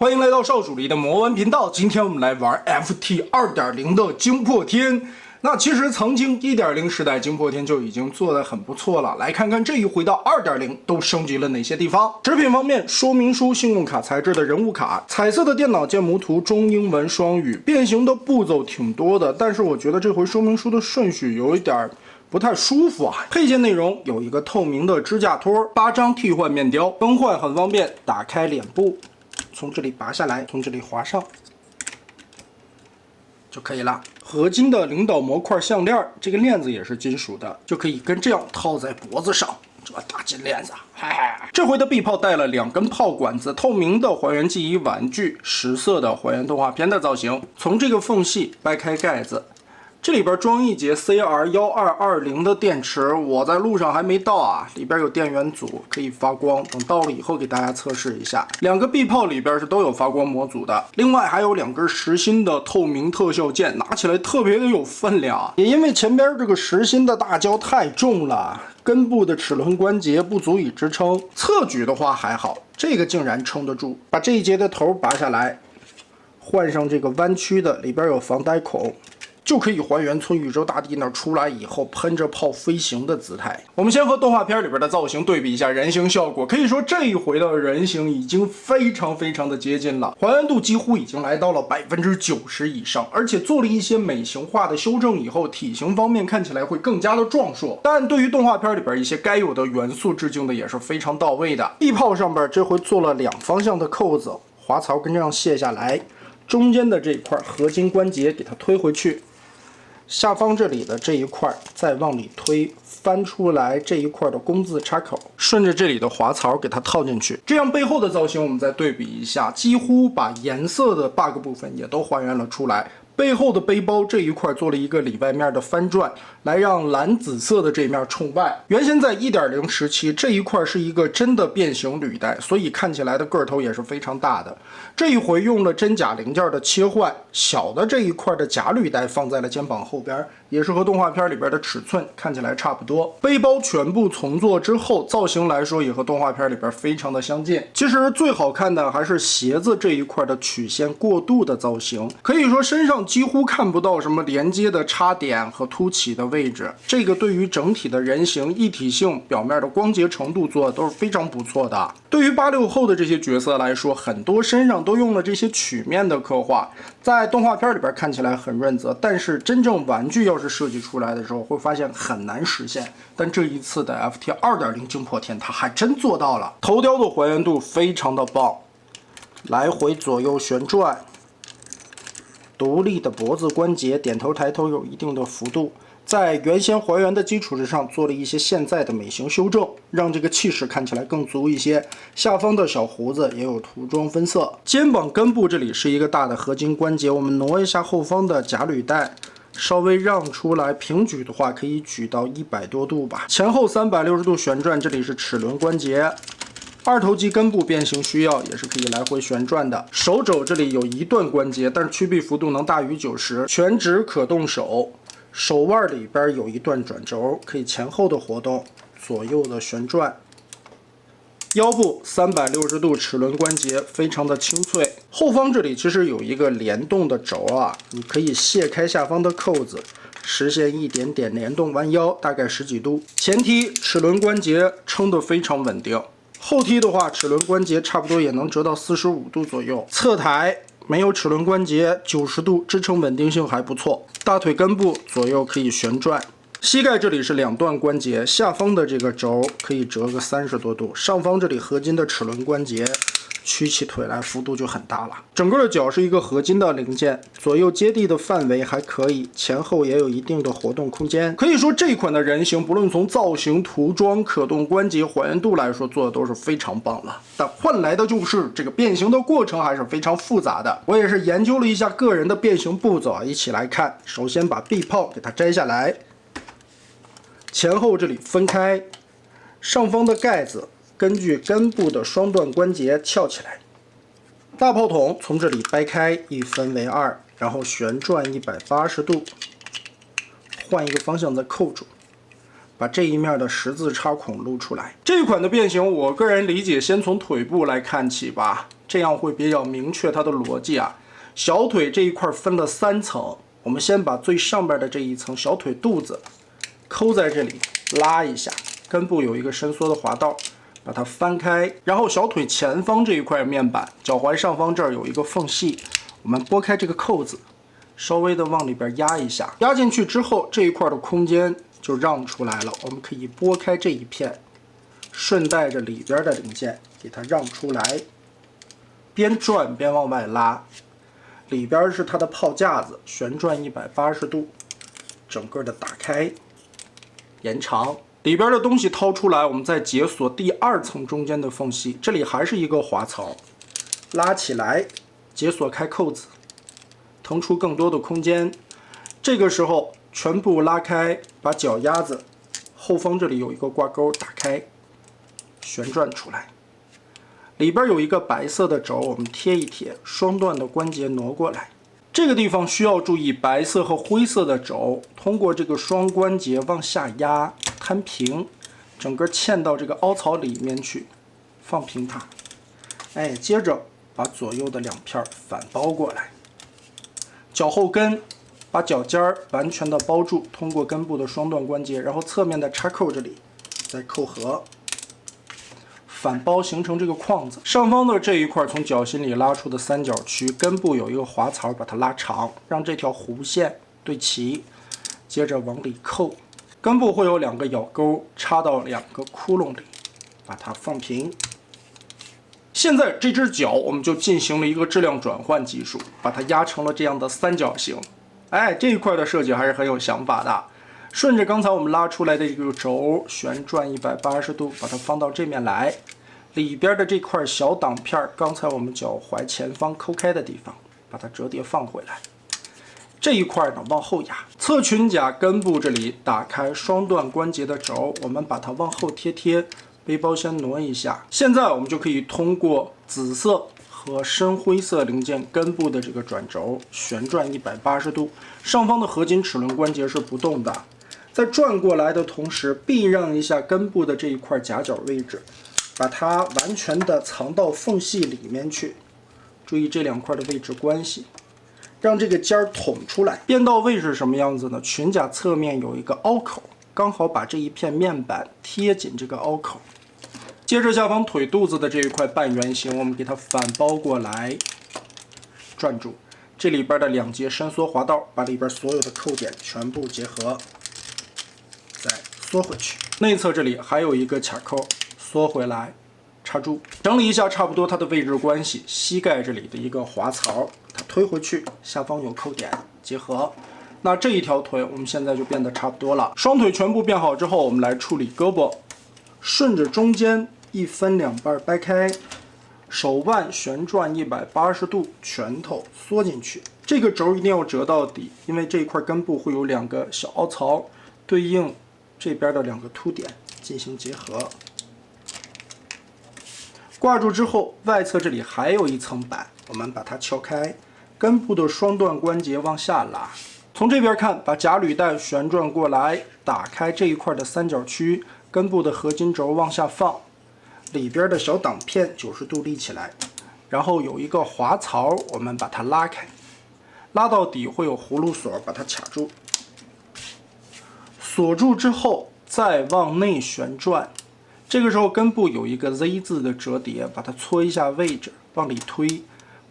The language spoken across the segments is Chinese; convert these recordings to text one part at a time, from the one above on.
歡迎來到少主離的魔玩頻道。今天我們來玩 FT 2.0的驚破天。那其實曾經 1.0 時代驚破天就已經做得很不錯了。來看看這一回到 2.0 都升級了哪些地方。紙品方面，說明書、信用卡材質的人物卡，彩色的電腦建模圖，中英文雙語，變形的步驟挺多的，但是我覺得這回說明書的順序有一點不太舒服啊。配件內容有一個透明的支架托，8張替換面雕，更换很方便，打開臉部，從這裡拔下來，從這裡滑上就可以了。合金的领導模塊项链，這個鏈子也是金屬的，就可以跟这樣套在脖子上。这大金鏈子，这回的臂炮带了2根炮管子，透明的还原记忆玩具，10色的还原动畫片的造型。從這個縫隙掰開蓋子。這裡邊裝一節 CR1220的電池，我在路上還沒到啊，裡邊有電源組可以發光，等到了以後給大家測試一下。2個臂炮裡邊是都有發光模組的，另外還有2根實心的透明特效件，拿起來特別的有分量。也因為前邊這個實心的大膠太重了，根部的齒輪關節不足以支撐，側舉的話還好，這個竟然撐得住。把這一節的頭拔下來，換上這個彎曲的，裡邊有防呆孔。就可以還原從宇宙大帝那出來以後噴着炮飛行的姿態。我们先和动畫片裡邊的造型對比一下人形效果，可以說這一回的人形已經非常的接近了，還原度幾乎已經來到了90%以上，而且做了一些美型化的修正以後，體型方面看起來會更加的壯碩。但對於動畫片裡邊一些該有的元素致敬的也是非常到位的。臂炮上邊這回做了2方向的扣子，滑槽跟這樣卸下來，中間的這一塊合金關節給它推回去。下方這裡的這一塊再往裡推，翻出來這一塊的工字插口，順着這裡的滑槽給它套進去。這樣背後的造型我們再對比一下，幾乎把顏色的 bug 部分也都還原了出來。背後的背包這一塊做了一個裡外面的翻轉，來讓藍紫色的這面衝外。原先在 1.0 時期這一塊是一個真的變形履帶，所以看起來的個頭也是非常大的。這一回用了真假零件的切換，小的這一塊的假履帶放在了肩膀後邊，也是和動畫片裡邊的尺寸看起來差不多。背包全部重做之後，造型來說也和動畫片裡邊非常的相近。其實最好看的還是鞋子這一塊的曲線過渡的造型，可以說身上幾乎看不到什麼連接的插點和凸起的位置，這個對於整體的人形一體性、表面的光潔程度做的都是非常不錯的。對於86後的這些角色來說，很多身上都用了這些曲面的刻畫，在動畫片裡邊看起來很潤澤，但是真正玩具要是設計出來的時候，會發現很難實現。但這一次的 FT 2.0驚破天，它還真做到了。頭雕的還原度非常的棒，來回左右旋轉。獨立的脖子關節，點頭抬頭有一定的幅度，在原先還原的基礎之上做了一些現在的美型修正，讓這個氣勢看起來更足一些。下方的小鬍子也有塗裝分色，肩膀根部這裡是一個大的合金關節，我們挪一下後方的假履帶，稍微讓出來，平舉的話可以舉到100多度吧，前後360度旋轉，這裡是齒輪關節。二頭肌根部變形需要也是可以來回旋轉的，手肘這裡有1段關節，但是曲臂幅度能大於90，全指可動手。手腕裡邊有1段轉軸，可以前後的活動，左右的旋轉。腰部360度齒輪關節非常的清脆。後方這裡其實有一個聯動的軸啊，你可以卸開下方的扣子，實現一點點聯動，彎腰大概10幾度。前踢齒輪關節撐得非常穩定。後踢的話，齒輪關節差不多也能折到45度左右。側抬沒有齒輪關節，90度支撐穩定性還不錯。大腿根部左右可以旋轉。膝蓋這裡是2段關節，下方的這個軸可以折個30多度。上方這裡合金的齒輪關節，曲起腿來幅度就很大了。整個的腳是一個合金的零件，左右接地的範圍還可以，前後也有一定的活動空間。可以說這款的人形不論從造型、塗裝、可動關節還原度來說，做的都是非常棒了。但換來的就是這個變形的過程還是非常複雜的。我也是研究了一下個人的變形步驟啊，一起來看。首先把臂炮給它摘下來，前後這裡分開，上方的蓋子根據根部的雙段關節翹起來，大炮筒從這裡掰開，一分為2，然後旋轉180度，換一個方向再扣住，把這一面的十字插孔露出來。這款的变形，我個人理解，先從腿部來看起吧。這樣會比較明確它的邏輯啊。小腿這一塊分了3层，我們先把最上邊的這一层小腿肚子摳在这裡，拉一下，根部有一个伸缩的滑道，把它翻開，然後小腿前方這一塊面板，腳踝上方這兒有一個縫隙，我們撥開這個扣子，稍微的往裡邊壓一下，壓進去之後，這一塊的空間就讓出來了，我們可以撥開這一片，順帶着裡邊的零件給它讓出來，邊轉邊往外拉，裡邊是它的炮架子，旋轉180度，整個的打開，延長。裡邊的東西掏出來，我們再解鎖第2層中間的縫隙，這裡還是一個滑槽，拉起來，解鎖開扣子，騰出更多的空間。這個時候全部拉開，把腳丫子後方這裡有一個掛鈎打開，旋轉出來。裡邊有一個白色的軸，我們貼一貼，雙段的關節挪過來。這個地方需要注意，白色和灰色的軸通過這個雙關節往下壓，攤平，整個嵌到這個凹槽裡面去，放平它。哎，接着把左右的2片反包過來，腳後跟把腳尖兒完全的包住，通過根部的雙段關節，然後側面的插扣這裡再扣合。反包形成這個框子，上方的這一塊從腳心裡拉出的三角區，根部有一個滑槽，把它拉長，讓這條弧線對齊，接着往裡扣，根部會有2個咬鈎插到2個窟窿裡，把它放平。現在這隻腳我們就進行了一個質量轉換技術，把它壓成了這樣的三角形。哎，這一塊的設計還是很有想法的。順着剛才我們拉出來的這個軸旋轉180度，把它放到這面來。裡邊的這塊小擋片，剛才我們腳踝前方摳開的地方，把它折疊放回來。這一塊呢往後壓，側裙甲根部這裡打開雙段關節的軸，我們把它往後貼，背包先挪一下。現在我們就可以通過紫色和深灰色零件根部的這個轉軸旋轉180度，上方的合金齒輪關節是不動的。在轉過來的同時，避讓一下根部的這一塊夾角位置，把它完全的藏到縫隙裡面去。注意這2塊的位置關係，讓這個尖兒捅出來。變道位是什麼樣子呢？裙甲側面有一個凹口，剛好把這一片面板貼緊這個凹口。接着下方腿肚子的這一塊半圓形，我們給它反包過來，轉住。這裡邊的2節伸縮滑道，把裡邊所有的扣點全部結合。再縮回去，內側這裡還有一個卡扣，縮回來，插住，整理一下差不多它的位置關係。膝蓋這裡的一個滑槽，它推回去，下方有扣點結合。那這一條腿我們現在就變得差不多了。雙腿全部變好之後，我們來處理胳膊，順着中間1分2半掰開，手腕旋轉180度，拳頭縮進去。這個軸一定要折到底，因為這一塊根部會有2個小凹槽，對應這邊的2個凸點進行結合，掛住之後，外側這裡還有一層板，我們把它撬開，根部的雙段關節往下拉。從這邊看，把假履帶旋轉過來，打開這一塊的三角區，根部的合金軸往下放，裡邊的小擋片90度立起來，然後有一個滑槽，我們把它拉開，拉到底會有葫蘆鎖，把它卡住。鎖住之後，再往內旋轉，這個時候根部有一個 Z 字的折疊，把它搓一下位置，往裡推。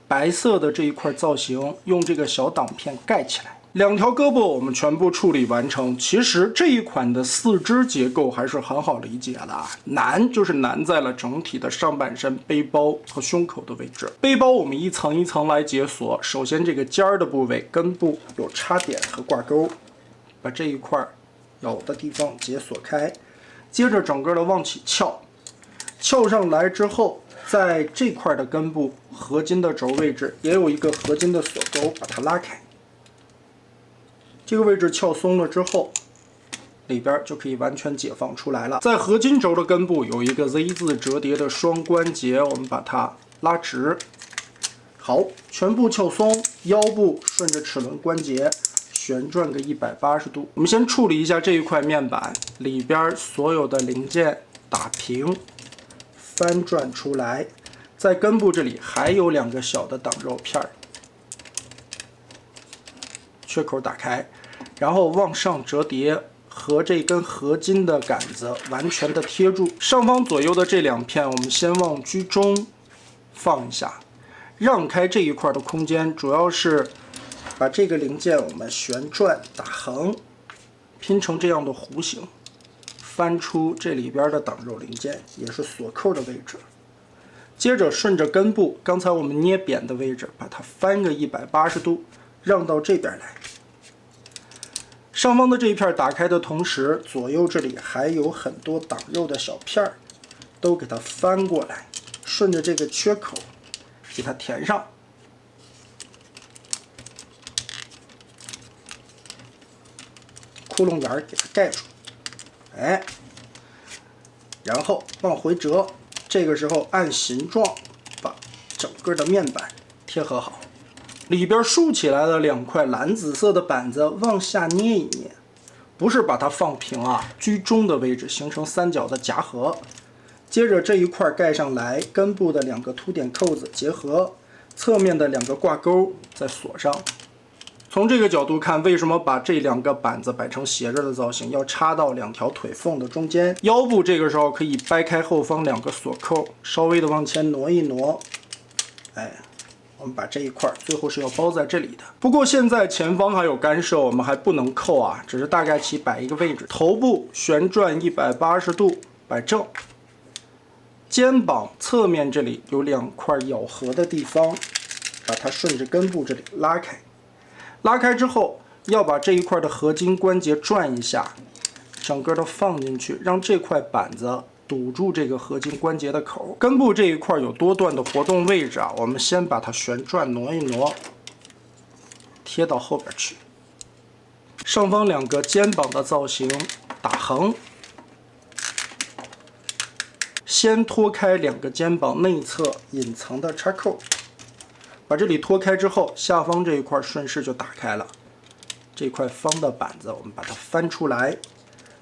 白色的這一塊造型，用這個小擋片蓋起來。2條胳膊我們全部處理完成。其實這一款的4肢結構還是很好理解的，難就是難在了整體的上半身、背包和胸口的位置。背包我們一層一層來解鎖。首先這個尖兒的部位，根部有插點和掛鈎，把這一塊有的地方解鎖開，接着整個的往起翹，翹上來之後，在這塊的根部合金的軸位置也有一個合金的鎖鈎，把它拉開。這個位置翹鬆了之後，裡邊就可以完全解放出來了。在合金軸的根部有一個 Z 字折疊的雙關節，我們把它拉直。好，全部翹鬆，腰部順着齒輪關節旋轉個180度。我們先處理一下這一塊面板，裡邊所有的零件打平，翻轉出來，在根部這裡還有2個小的擋肉片兒，缺口打開，然後往上折疊，和这根合金的杆子完全的貼住。上方左右的这2片，我们先往居中放一下，讓開這一塊的空間，主要是把這個零件我們旋轉打橫，拼成這樣的弧形，翻出這裡邊的擋肉零件，也是鎖扣的位置。接着順着根部剛才我們捏扁的位置，把它翻個180度，讓到這邊來。上方的這一片打開的同時，左右這裡還有很多擋肉的小片兒，都給它翻過來，順着這個缺口給它填上。窟窿眼給它蓋住，哎，然後往回折。這個時候按形狀把整個的面板貼合好，裡邊豎起來的2塊藍紫色的板子往下捏一捏，不是把它放平啊，居中的位置形成3角的夾合。接着這一塊蓋上來，根部的2個凸點扣子結合，側面的2個掛鈎再鎖上。從這個角度看，為什麼把這2個板子擺成斜着的造型，要插到2條腿縫的中間？腰部這個時候可以掰開後方2個鎖扣，稍微的往前挪一挪。哎，我們把這一塊最後是要包在這裡的。不過現在前方還有干涉，我們還不能扣啊，只是大概其擺一個位置。頭部旋轉180度擺正，肩膀側面這裡有2塊咬合的地方，把它順着根部這裡拉開。拉開之後，要把這一塊的合金關節轉一下，整個的放進去，讓這塊板子堵住這個合金關節的口。根部這一塊有多段的活動位置啊，我們先把它旋轉挪一挪，貼到後邊去。上方2個肩膀的造型打橫，先脫開2個肩膀內側隱藏的插扣。把這裡脫開之後，下方這一塊順勢就打開了。這塊方的板子，我們把它翻出來，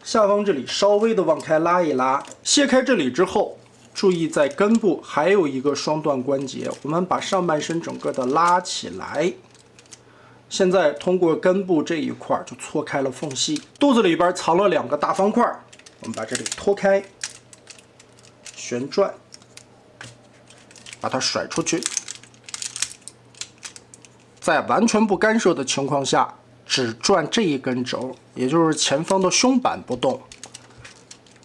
下方這裡稍微的往開拉一拉，卸開這裡之後，注意在根部還有一個雙段關節，我們把上半身整個的拉起來。現在通過根部這一塊就錯開了縫隙，肚子裡邊藏了2個大方塊，我們把這裡脫開，旋轉，把它甩出去。在完全不干涉的情況下，只轉這一根軸，也就是前方的胸板不動，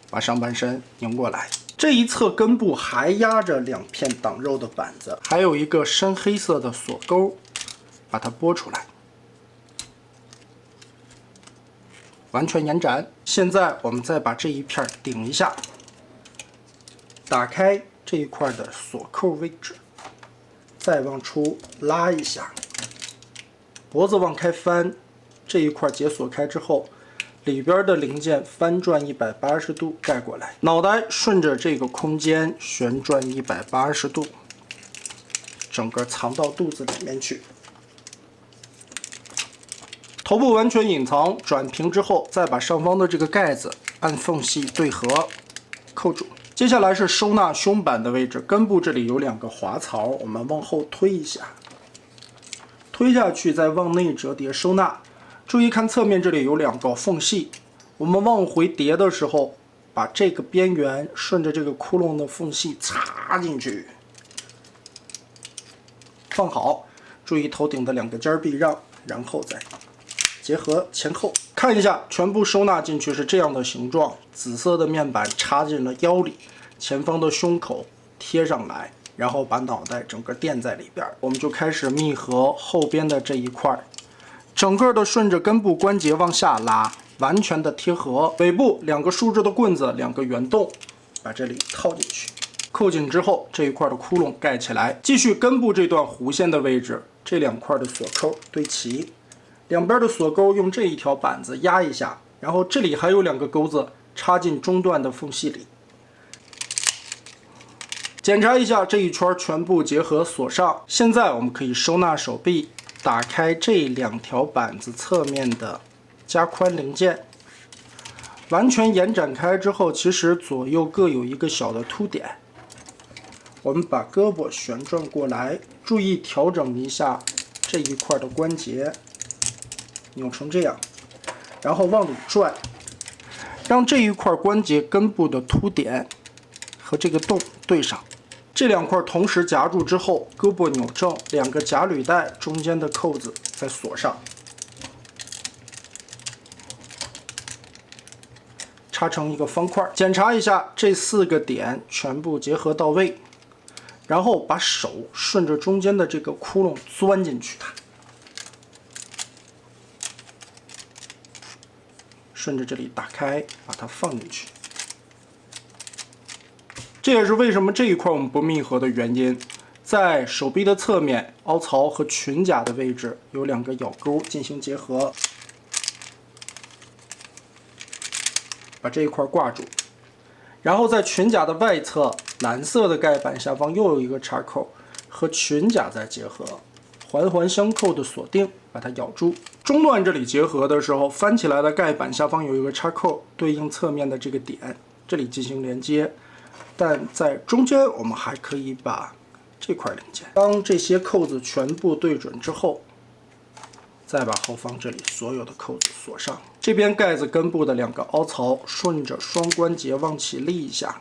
把上半身擰過來。這一側根部還壓着2片擋肉的板子，還有一個深黑色的鎖鈎，把它撥出來，完全延展。現在我們再把這一片頂一下，打開這一塊的鎖扣位置，再往出拉一下。脖子往開翻，這一塊解鎖開之後，裡邊的零件翻轉180度蓋過來，腦袋順着這個空間旋轉180度，整個藏到肚子裡面去。頭部完全隱藏，轉平之後，再把上方的這個蓋子按縫隙對合，扣住。接下來是收納胸板的位置，根部這裡有2個滑槽，我們往後推一下。推下去，再往內折疊收納。注意看側面這裡有2個縫隙，我們往回疊的時候，把這個邊緣順着這個窟窿的縫隙插進去，放好。注意頭頂的2個尖避讓，然後再結合前後。看一下，全部收納進去是這樣的形狀，紫色的面板插進了腰裡，前方的胸口貼上來。然後把腦袋整個墊在裡邊，我們就開始密合後邊的這一塊，整個的順着根部關節往下拉，完全的貼合。尾部2個豎直的棍子，2個圓洞，把這裡套進去，扣緊之後，這一塊的窟窿蓋起來。繼續根部這段弧線的位置，這2塊的鎖扣對齊，兩邊的鎖鈎用這一條板子壓一下，然後這裡還有2個鈎子插進中段的縫隙裡。檢查一下這一圈全部結合鎖上。現在我們可以收納手臂，打開這2條板子側面的加寬零件，完全延展開之後，其實左右各有一個小的凸點。我們把胳膊旋轉過來，注意調整一下這一塊的關節，扭成這樣，然後往裡轉，讓這一塊關節根部的凸點和這個洞對上。這2塊同時夾住之後，胳膊扭正，2個夾履帶中間的扣子再鎖上，插成一個方塊。檢查一下這4個點全部結合到位，然後把手順着中間的這個窟窿鑽進去，順着這裡打開，把它放进去。這也是為什麼這一塊我們不密合的原因。在手臂的側面，凹槽和裙甲的位置有2個咬鈎進行結合，把這一塊掛住。然後在裙甲的外側，藍色的蓋板下方又有一個插扣，和裙甲再結合，環環相扣的鎖定，把它咬住。中段這裡結合的時候，翻起來的蓋板下方有一個插扣，對應側面的這個點，這裡進行連接。但在中間，我們還可以把這塊零件。當这些扣子全部对準之後，再把後方這裡所有的扣子鎖上。這邊蓋子根部的2個凹槽，順着雙關節往起立一下，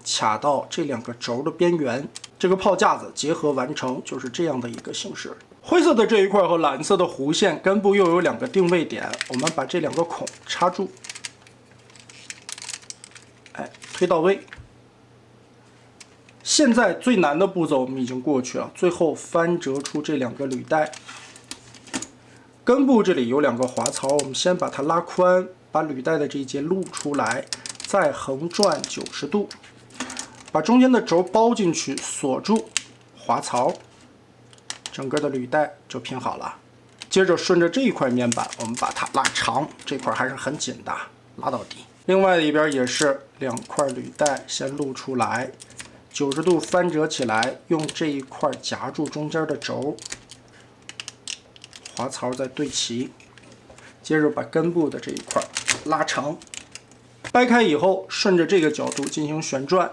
卡到這2個軸的邊緣。這個炮架子結合完成，就是這樣的一個形式。灰色的這一塊和藍色的弧線根部又有2個定位點，我們把這2個孔插住，推到位。现在最難的步驟我們已經過去了，最後翻折出這2個履帶。根部這裡有2個滑槽，我們先把它拉寬，把履帶的這一節露出來，再橫轉90度，把中間的軸包進去，鎖住滑槽，整個的履帶就拼好了。接着順着這一塊面板，我們把它拉長，這塊還是很緊的，拉到底。另外一邊也是2塊履帶先露出來。90度翻折起來，用這一塊夾住中間的軸，滑槽再对齊，接着把根部的這一塊拉長，掰開以後，順着這個角度進行旋轉，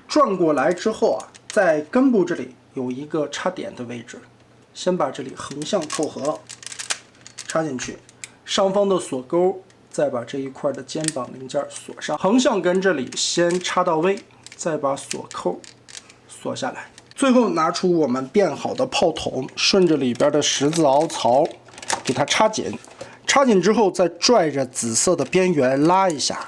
轉過來之後啊，在根部這裡有一個插點的位置，先把這裡橫向扣合，插進去，上方的鎖鈎，再把這一塊的肩膀零件鎖上，橫向跟這裡先插到位。再把鎖扣锁下来，最後拿出我們變好的炮筒，順着裡邊的10字凹槽給它插緊，插緊之後再拽着紫色的邊緣拉一下，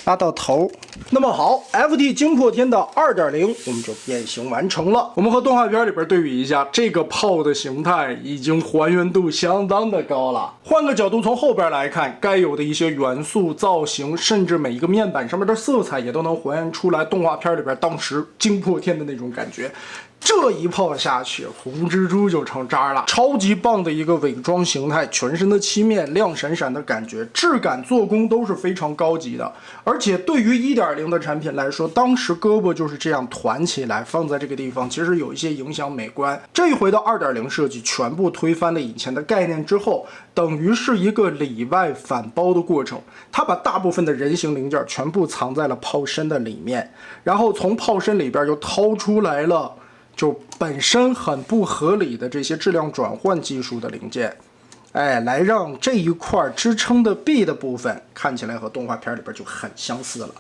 拉到頭。那麼好 ，FT 惊破天的 2.0 我們就变形完成了。我们和动画片裡邊對比一下，這個炮的形態已經還原度相當的高了。換個角度從後邊來看，該有的一些元素、造型，甚至每一個面板上面的色彩也都能還原出來動畫片裡邊當時驚破天的那種感覺。這一炮下去，紅蜘蛛就成渣了，超級棒的一個偽裝形態，全身的漆面亮閃閃的感覺，質感做工都是非常高級的。而且對於1.0的產品來說，當時胳膊就是這樣團起來放在這個地方，其實有一些影響美觀。這一回的2.0設計全部推翻了以前的概念之後，等於是一個裡外反包的過程。它把大部分的人形零件全部藏在了炮身的裡面，然後從炮身裡邊又掏出來了就本身很不合理的這些質量轉換技術的零件，來讓這一塊支撐的臂的部分看起來和動畫片裡邊就很相似了。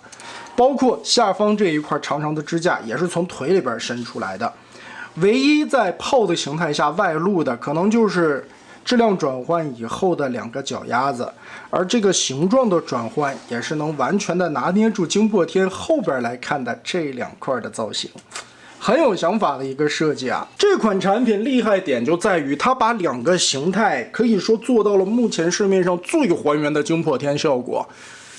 包括下方這一塊長長的支架也是從腿裡邊伸出來的，唯一在炮的形態下外露的可能就是質量轉換以後的2個腳丫子，而這個形狀的轉換也是能完全的拿捏住驚破天後邊來看的這2塊的造型。很有想法的一個設計啊！這款產品厲害點就在於它把2個形態可以說做到了目前市面上最還原的驚破天效果，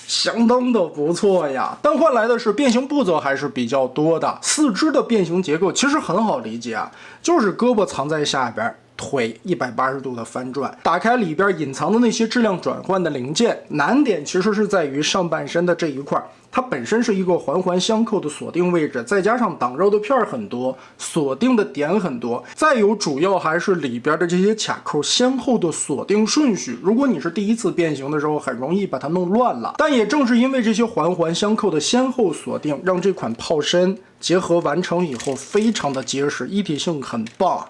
相當的不錯呀。但換來的是變形步驟還是比較多的。4肢的變形結構其實很好理解啊，就是胳膊藏在下邊，腿180度的翻轉，打開裡邊隱藏的那些質量轉換的零件。難點其實是在於上半身的這一塊，它本身是一個環環相扣的鎖定位置，再加上擋肉的片很多，鎖定的點很多，再有主要還是裡邊的這些卡扣先後的鎖定順序。如果你是第一次變形的時候，很容易把它弄亂了。但也正是因為這些環環相扣的先後鎖定，讓這款炮身結合完成以後非常的結實，一體性很棒。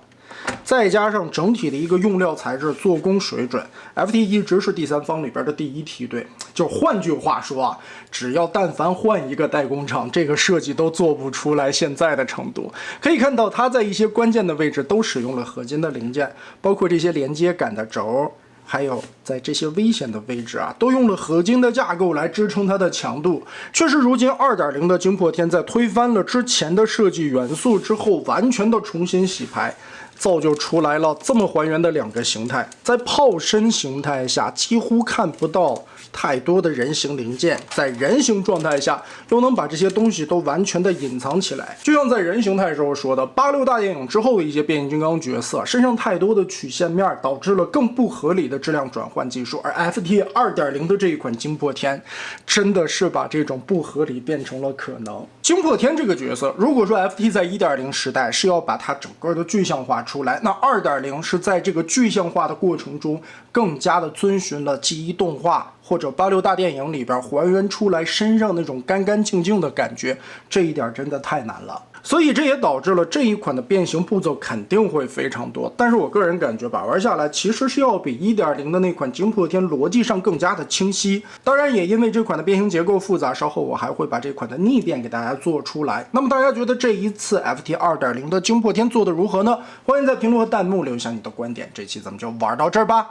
再加上整體的一個用料材質、做工水準 ，FT 一直是第三方裡邊的第一梯隊。就換句話說啊，只要但凡換一個代工廠，這個設計都做不出來現在的程度。可以看到，它在一些關鍵的位置都使用了合金的零件，包括這些连接桿的軸，還有在這些危險的位置啊，都用了合金的架構來支撐它的強度。確實，如今 2.0 的驚破天在推翻了之前的設計元素之後，完全的重新洗牌。造就出來了這麼還原的兩個形態，在炮身形態下幾乎看不到太多的人形零件，在人形狀態下又能把這些東西都完全的隱藏起來。就像在人形態時候說的，86大電影之後的一些變形金剛角色身上太多的曲線面，導致了更不合理的質量轉換技術，而 FT 2.0 的這一款驚破天真的是把這種不合理變成了可能。驚破天這個角色，如果說 FT 在 1.0 時代是要把它整個的具象化出來，那 2.0 是在這個具象化的過程中更加的遵循了记憶動畫或者86大電影裡邊還原出來身上那種乾乾淨淨的感覺，這一點真的太難了。所以这也導致了這一款的變形步驟肯定會非常多，但是我個人感覺把玩下來其實是要比 1.0 的那款驚破天邏輯上更加的清晰。當然也因為這款的變形結構複雜，稍後我還會把這款的逆變給大家做出來。那麼大家覺得這一次 FT 2.0 的驚破天做的如何呢？歡迎在評論和彈幕留下你的觀點。這期咱們就玩到這兒吧。